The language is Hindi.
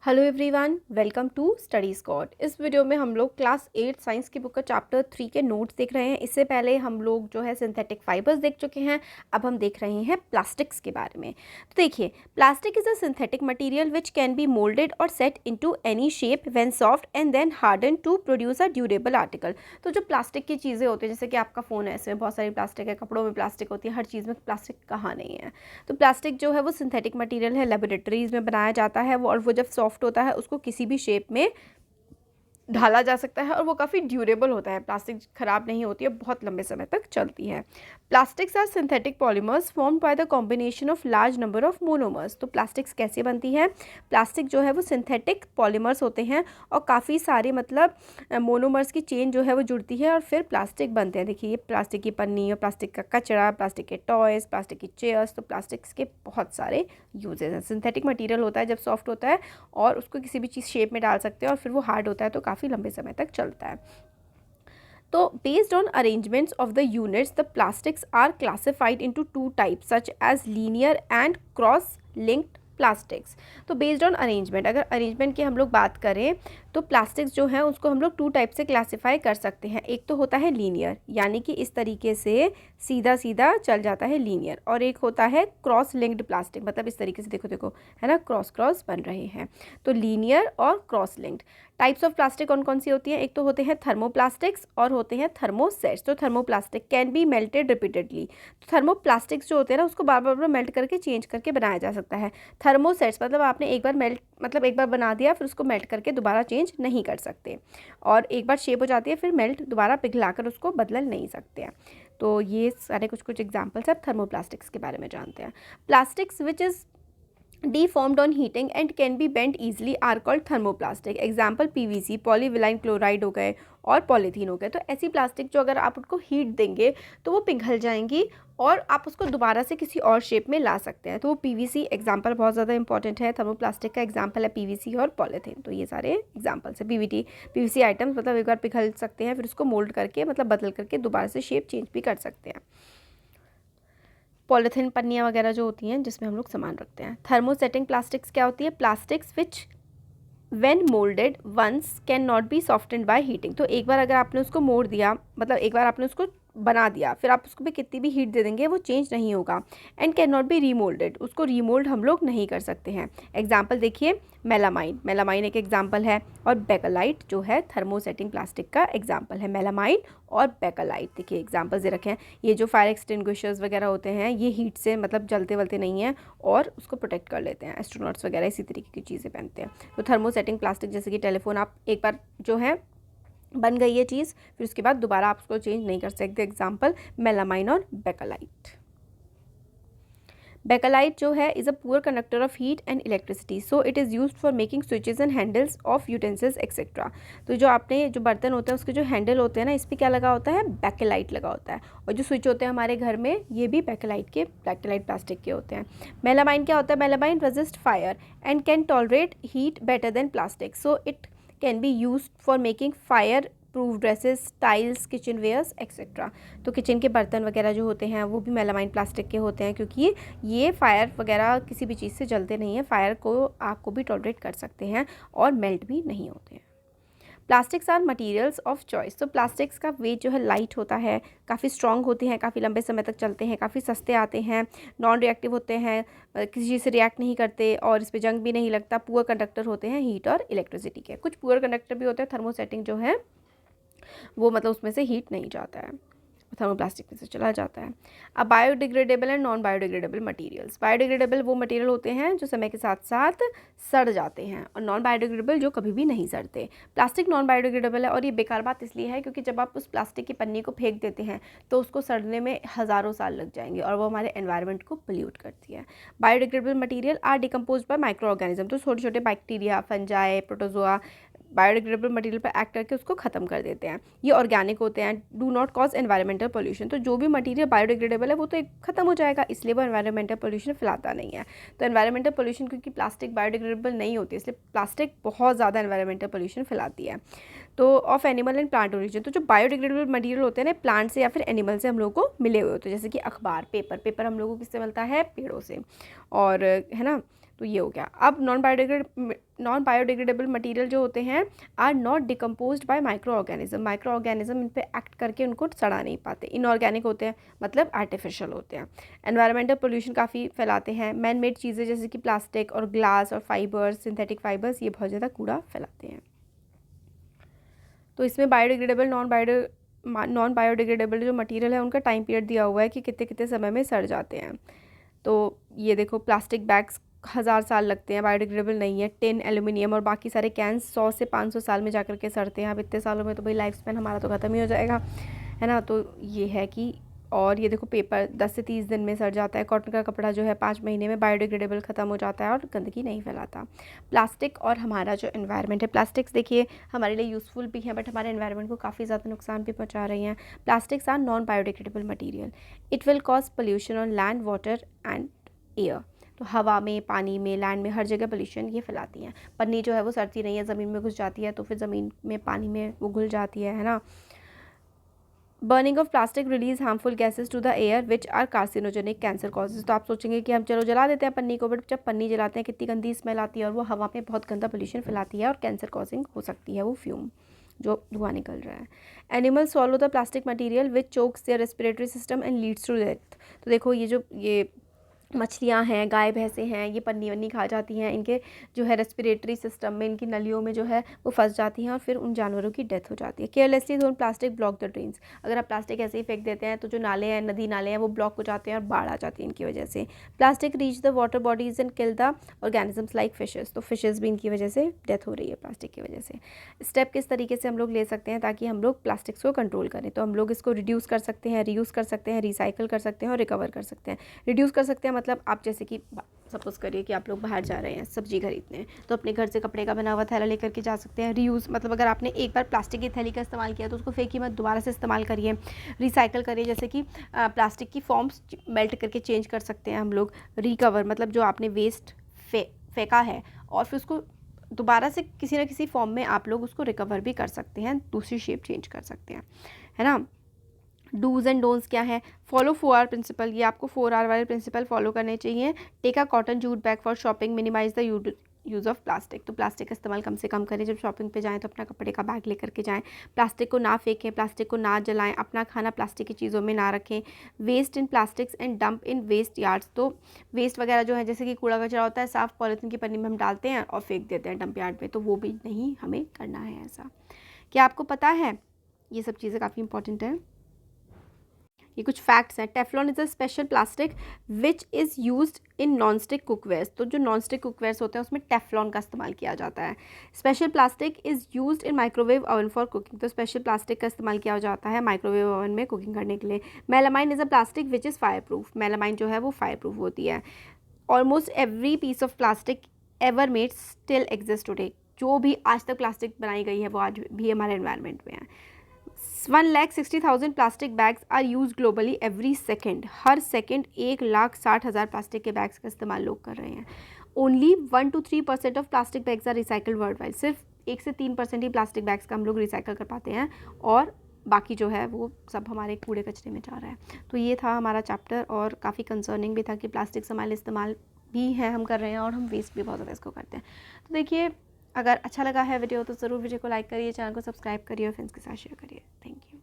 Hello everyone, welcome to study scott. इस वीडियो में हम लोग क्लास 8 साइंस की बुक का चैप्टर 3 के नोट्स देख रहे हैं। इससे पहले हम लोग जो है सिंथेटिक फाइबर्स देख चुके हैं। अब हम देख रहे हैं प्लास्टिक्स के बारे में। तो देखिए, plastic is a synthetic material which can be moulded और set into any shape when soft and then harden to produce a durable article. तो जो प्लास्टिक की चीज़ें होती हैं, जैसे कि आपका फ़ोन है, इसमें बहुत सारी प्लास्टिक है, कपड़ों में प्लास्टिक होती है, हर चीज़ में प्लास्टिक कहाँ नहीं है। तो प्लास्टिक जो है वो सिंथेटिक मटेरियल है, लेबोरेटरीज़ में बनाया जाता है वो, और वो जब सॉफ्ट होता है उसको किसी भी शेप में ढाला जा सकता है और वो काफ़ी ड्यूरेबल होता है। प्लास्टिक ख़राब नहीं होती है, बहुत लंबे समय तक चलती है। Plastics are synthetic polymers formed by the combination of large number of monomers. तो प्लास्टिक्स कैसे बनती है? प्लास्टिक जो है वो सिंथेटिक पॉलीमर्स होते हैं और काफ़ी सारे मोनोमर्स की चेन जो है वो जुड़ती है और फिर प्लास्टिक बनते हैं। देखिए, ये प्लास्टिक की पन्नी और प्लास्टिक का कचरा, प्लास्टिक के टॉयज़, प्लास्टिक की चेयर्स। तो प्लास्टिक्स के बहुत सारे यूजेस हैं। सिंथेटिक मटीरियल होता है जब सॉफ्ट होता है और उसको किसी भी चीज़ शेप में डाल सकते हैं और फिर वो हार्ड होता है तो काफ़ी लंबे समय तक चलता है। तो based on arrangements of the units, the plastics are classified into two types such as linear and cross linked plastics. तो बेस्ड ऑन अरेंजमेंट, अगर अरेंजमेंट की हम लोग बात करें तो प्लास्टिक्स जो हैं उसको हम लोग टू टाइप से क्लासीफाई कर सकते हैं। एक तो होता है लीनियर, यानी कि इस तरीके से सीधा सीधा चल जाता है लीनियर, और एक होता है क्रॉस लिंक्ड प्लास्टिक, मतलब इस तरीके से देखो देखो है ना, क्रॉस क्रॉस बन रहे हैं। तो लीनियर और cross linked types of plastic कौन कौन सी होती हैं? एक तो होते हैं थर्मोप्लास्टिक्स और होते हैं थर्मोसेट्स। तो thermoplastic can be melted repeatedly. तो थर्मोप्लास्टिक्स जो होते हैं ना उसको बार बार मेल्ट करके चेंज करके बनाया जा सकता है। थर्मोसेट्स मतलब आपने एक बार बना दिया, फिर उसको मेल्ट करके दोबारा चेंज नहीं कर सकते, और एक बार शेप हो जाती है फिर मेल्ट दोबारा पिघलाकर उसको बदल नहीं सकते हैं। तो ये सारे कुछ कुछ एग्जांपल्स अब थर्मोप्लास्टिक्स के बारे में जानते हैं। Plastics which is deformed on heating and can be bent easily are called thermoplastic। Example PVC, polyvinyl chloride हो गए और पॉलीथीन हो गए। तो ऐसी प्लास्टिक जो अगर आप उनको हीट देंगे तो वो पिघल जाएंगी और आप उसको दोबारा से किसी और शेप में ला सकते हैं। तो वो पीवीसी एग्जाम्पल बहुत ज़्यादा इंपॉर्टेंट है। थर्मोप्लास्टिक का एग्जाम्पल है पीवीसी और पॉलीथीन। तो ये सारे एग्जाम्पल्स है। पीवीसी आइटम्स मतलब एक बार पिघल सकते हैं, फिर उसको मोल्ड करके मतलब बदल करके दोबारा से शेप चेंज भी कर सकते हैं। पॉलीथीन पन्नियाँ वगैरह जो होती हैं जिसमें हम लोग सामान रखते हैं। थर्मोसेटिंग प्लास्टिक्स क्या होती है? Plastics which when moulded once can not be softened by heating. तो एक बार अगर आपने उसको मोड़ दिया, मतलब एक बार आपने उसको बना दिया, फिर आप उसको भी कितनी भी हीट दे देंगे वो चेंज नहीं होगा। And can not B remoulded, उसको रीमोल्ड हम लोग नहीं कर सकते हैं। एग्जाम्पल देखिए, मेलामाइन एक एग्जाम्पल है, और बेकलाइट जो है थर्मोसेटिंग प्लास्टिक का एग्जाम्पल है। मेलामाइन और बेकलाइट देखिए एग्जाम्पल दे रखे हैं। ये जो फायर एक्सटिंग्विशर्स वगैरह होते हैं ये हीट से मतलब जलते वलते नहीं हैं और उसको प्रोटेक्ट कर लेते हैं। एस्ट्रोनॉट्स वगैरह इसी तरीके की चीज़ें पहनते हैं। तो थर्मोसेटिंग प्लास्टिक जैसे कि टेलीफोन, आप एक बार जो है बन गई है चीज़, फिर उसके बाद दोबारा आप उसको चेंज नहीं कर सकते। एग्जाम्पल मेलामाइन और बेकलाइट। बेकलाइट जो है is a poor conductor of heat and electricity, so it is used for making switches and handles of utensils etcetera. तो जो आपने जो बर्तन होते हैं उसके जो हैंडल होते हैं ना, इस पर क्या लगा होता है? बेकलाइट लगा होता है। और जो स्विच होते हैं हमारे घर में ये भी बेकलाइट प्लास्टिक के होते हैं। मेलामाइन क्या होता है? Melamine resist fire and can tolerate heat better than plastic, so it can be used for making fire proof dresses, tiles, kitchen wares etcetera. तो किचन के बर्तन वगैरह जो होते हैं वो भी मेलामाइन प्लास्टिक के होते हैं, क्योंकि ये फायर वगैरह किसी भी चीज़ से जलते नहीं हैं, फायर को आग को भी टॉलरेट कर सकते हैं और मेल्ट भी नहीं होते हैं। Plastics are materials of choice. तो प्लास्टिक्स का वेट जो है लाइट होता है, काफ़ी स्ट्रॉन्ग होते हैं, काफ़ी लंबे समय तक चलते हैं, काफ़ी सस्ते आते हैं, नॉन रिएक्टिव होते हैं, किसी चीज़ से रिएक्ट नहीं करते और इस पर जंग भी नहीं लगता, पुअर कंडक्टर होते हैं हीट और इलेक्ट्रिसिटी के। कुछ पुअर कंडक्टर भी होते हैं। थर्मोसेटिंग जो है वो मतलब उसमें से हीट नहीं जाता है, थर्मोप्लास्टिक में से चला जाता है। अब biodegradable and non biodegradable materials. Biodegradable वो मटेरियल होते हैं जो समय के साथ साथ सड़ जाते हैं, और नॉन बायोडिग्रेडेबल जो कभी भी नहीं सड़ते। प्लास्टिक नॉन बायोडिग्रेडेबल है, और ये बेकार बात इसलिए है क्योंकि जब आप उस प्लास्टिक की पन्नी को फेंक देते हैं तो उसको सड़ने में हज़ारों साल लग जाएंगे और वो हमारे एनवायरनमेंट को पोल्यूट करती है। Biodegradable material are decompose by micro organism. तो छोटे छोटे bacteria, fungi, protozoa biodegradable material पर एक्ट करके उसको ख़त्म कर देते हैं। ये ऑर्गेनिक होते हैं, do not cause environmental pollution. तो जो भी मटेरियल बायोडिग्रेडेबल है वो तो ख़त्म हो जाएगा, इसलिए वो एनवायरमेंटल पोल्यूशन फैलाता नहीं है। तो एनवायरमेंटल पोल्यूशन, क्योंकि प्लास्टिक बायोडिग्रेडेबल नहीं होती इसलिए प्लास्टिक बहुत ज़्यादा एनवायरमेंटल पोल्यूशन फैलाती है। तो of animal and plant origin. तो जो बायोडिग्रेडेबल मटेरियल होते हैं ना, प्लांट से या फिर एनिमल से हम लोगों को मिले हुए होते हैं, जैसे कि अखबार, पेपर हम लोगों को किससे मिलता है? पेड़ों से, और है ना। तो ये हो गया। अब नॉन बायोडिग्रेडेबल मटेरियल जो होते हैं are not decomposed by micro organism इन पे एक्ट करके उनको सड़ा नहीं पाते, इनऑर्गेनिक होते हैं, मतलब आर्टिफिशियल होते हैं। एनवायरमेंटल पोल्यूशन काफ़ी फैलाते हैं। मैन मेड चीज़ें जैसे कि प्लास्टिक और ग्लास और फाइबर्स, सिंथेटिक फाइबर्स, ये बहुत ज़्यादा कूड़ा फैलाते हैं। तो इसमें बायोडिग्रेडेबल नॉन बायोडिग्रेडेबल जो मटेरियल है उनका टाइम पीरियड दिया हुआ है कि कितने कितने समय में सड़ जाते हैं। तो ये देखो, प्लास्टिक बैग्स 1000 साल लगते हैं, बायोडिग्रेडेबल नहीं है। टिन, एल्यूमिनियम और बाकी सारे कैंस 100 से 500 साल में जाकर के सड़ते हैं। अब इतने सालों में तो भाई लाइफ स्पैन हमारा तो ख़त्म ही हो जाएगा, है ना। तो ये है कि, और ये देखो पेपर 10 से 30 दिन में सड़ जाता है। कॉटन का कपड़ा जो है 5 महीने में बायोडिग्रेडेबल ख़त्म हो जाता है और गंदगी नहीं फैलाता। प्लास्टिक और हमारा जो एनवायरनमेंट है, प्लास्टिक्स देखिए हमारे लिए यूज़फुल भी हैं बट हमारे एनवायरनमेंट को काफ़ी ज़्यादा नुकसान भी पहुंचा रही हैं। Plastics are non biodegradable material, it will cause pollution on land, water and air. तो हवा में, पानी में, लैंड में, हर जगह पोल्यूशन ये फैलाती हैं। पन्नी जो है वो सड़ती नहीं है, ज़मीन में घुस जाती है तो फिर ज़मीन में, पानी में वो घुल जाती है ना। Burning of plastic release harmful gases to the air which are carcinogenic, cancer causes. तो आप सोचेंगे कि हम चलो जला देते हैं पन्नी को, बट जब पन्नी जलाते हैं कितनी गंदी स्मेल आती है और वो हवा में बहुत गंदा पोल्यूशन फैलाती है और कैंसर कॉजिंग हो सकती है वो फ्यूम जो धुआं निकल रहा है। Animal swallow the plastic material which chokes their respiratory system and leads to death. तो देखो ये मछलियाँ हैं, गाय भैंसें हैं, ये पन्नी वन्नी खा जाती हैं, इनके जो है रेस्पिरेटरी सिस्टम में, इनकी नलियों में जो है वो फंस जाती हैं और फिर उन जानवरों की डेथ हो जाती है। Carelessly thrown plastic block the drains. अगर आप प्लास्टिक ऐसे ही फेंक देते हैं तो जो नाले हैं, नदी नाले हैं, वो ब्लॉक हो जाते हैं और बाढ़ आ जाती है इनकी वजह से। Plastic reach the water bodies and kill the organisms like fishes. तो फिशेस भी इनकी वजह से डेथ हो रही है प्लास्टिक की वजह से। स्टेप किस तरीके से हम लोग ले सकते हैं ताकि हम लोग प्लास्टिक्स को कंट्रोल करें? तो हम लोग इसको रिड्यूस कर सकते हैं, रीयूज़ कर सकते हैं, रिसाइकिल कर सकते हैं और रिकवर कर सकते हैं। रिड्यूस कर सकते हैं मतलब आप जैसे कि सपोज़ करिए कि आप लोग बाहर जा रहे हैं सब्जी खरीदने, तो अपने घर से कपड़े का बना हुआ थैला लेकर के जा सकते हैं। रीयूज़ मतलब अगर आपने एक बार प्लास्टिक की थैली का इस्तेमाल किया तो उसको फेंकी मत, दोबारा से इस्तेमाल करिए। रिसाइकिल करिए, जैसे कि प्लास्टिक की फॉर्म्स मेल्ट करके चेंज कर सकते हैं हम लोग। रिकवर मतलब जो आपने वेस्ट फेंका है और फिर उसको दोबारा से किसी न किसी फॉर्म में आप लोग उसको रिकवर भी कर सकते हैं, दूसरी शेप चेंज कर सकते हैं, है ना। डूज़ एंड डोंट्स क्या है? फॉलो 4R प्रिंसिपल, ये आपको 4R वाले प्रिंसिपल फॉलो करने चाहिए। Take a cotton jute bag for shopping, minimize the use of plastic. तो प्लास्टिक का इस्तेमाल कम से कम करें, जब शॉपिंग पे जाएं तो अपना कपड़े का बैग लेकर के जाएं। प्लास्टिक को ना फेंकें, प्लास्टिक को ना जलाएं, अपना खाना प्लास्टिक की चीज़ों में ना रखें। Waste in plastics and dump in waste yards. तो वेस्ट वगैरह जो है जैसे कि कूड़ा कचरा होता है, साफ पॉलीथीन की पन्नी में हम डालते हैं और फेंक देते हैं डंप यार्ड में, तो वो भी नहीं हमें करना है ऐसा। क्या आपको पता है? ये सब चीज़ें काफ़ी इंपॉर्टेंट है। ये कुछ फैक्ट्स हैं। Teflon is a special plastic which is used in non stick cookwares. तो जो नॉन स्टिक कुकवेयर्स होते हैं उसमें टेफ्लॉन का इस्तेमाल किया जाता है। Special plastic is used in microwave oven for cooking. तो स्पेशल प्लास्टिक का इस्तेमाल किया जाता है माइक्रोवेव ओवन में कुकिंग करने के लिए। Melamine is a plastic which is fire proof. Melamine जो है वो फायर प्रूफ होती है। Almost every piece of plastic ever made still exist today. जो भी आज तक प्लास्टिक बनाई गई है वो आज भी हमारे एनवायरनमेंट में है। 1,60,000 plastic bags are use globally every second. हर सेकेंड 1,60,000 प्लास्टिक के बैग्स का इस्तेमाल लोग कर रहे हैं। Only 1 to 3% of plastic bags are recycled worldwide. सिर्फ 1 से 3% ही प्लास्टिक बैग्स का हम लोग रिसाइकल कर पाते हैं और बाकी जो है वो सब हमारे कूड़े कचरे में जा रहा है। तो ये था हमारा चैप्टर और काफ़ी कंसर्निंग भी था कि प्लास्टिक हमारे इस्तेमाल भी है, हम कर रहे हैं और हम वेस्ट भी बहुत ज़्यादा इसको करते हैं। तो देखिए, अगर अच्छा लगा है वीडियो तो ज़रूर वीडियो को लाइक करिए, चैनल को सब्सक्राइब करिए और फ्रेंड्स के साथ शेयर करिए। Thank you.